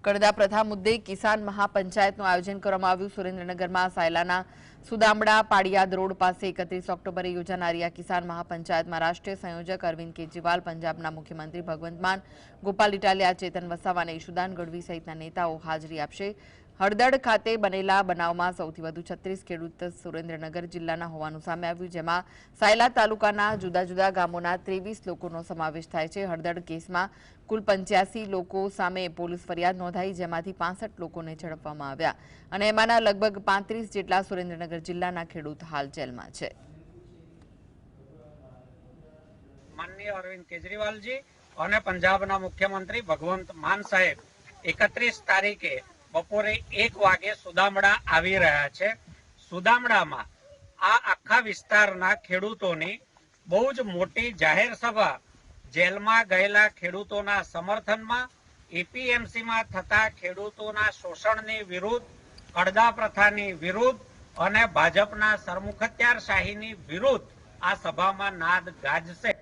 કડદા પ્રથા મુદ્દે કિસાન મહાપંચાયતનું આયોજન કરવામાં આવ્યું। સુરેન્દ્રનગરમાં સાયલાના સુદામડા પાડિયાદ રોડ પાસે 31 ઓક્ટોબરે યોજાનારી આ કિસાન મહાપંચાયતમાં રાષ્ટ્રીય સંયોજક અરવિંદ કેજરીવાલ, પંજાબના મુખ્યમંત્રી ભગવંત માન, ગોપાલ ઇટાલિયા, ચેતન વસાવા અને ઈશુદાન ગઢવી સહિતના નેતાઓ હાજરી આપશે। હળદડ ખાતે બનેલા બનાવમાં સૌથી વધુ 36 ખેડૂત સુરેન્દ્રનગર જિલ્લાના હોવાનું સામે આવ્યું, જેમાં સાયલા તાલુકાના જુદા જુદા ગામોના 23 લોકોનો સમાવેશ થાય છે। હળદડ કેસમાં કુલ 85 લોકો સામે પોલીસ ફરિયાદ નોંધાઈ, જેમાંથી 65 લોકોને ઝડપવામાં આવ્યા અને એમાંના લગભગ 35 જેટલા સુરેન્દ્રનગર જિલ્લાના ખેડૂત હાલ જેલમાં છે। માનનીય અરવિંદ કેજરીવાલજી અને પંજાબના મુખ્યમંત્રી ભગવંત માન સાહેબ 31 તારીખે બપોરે 1 વાગે સુદામડા આવી રહ્યા છે। સુદામડામાં આ આખા વિસ્તારના ખેડૂતોની બહુ જ મોટી જાહેર સભા જેલમાં ગયેલા ખેડૂતોના સમર્થનમાં, એપીએમસીમાં થતા ખેડૂતોના શોષણની વિરુદ્ધ, કડદા પ્રથાની વિરુદ્ધ અને ભાજપના સરમુખત્યારશાહીની વિરુદ્ધ આ સભામાં નાદ ગાજશે।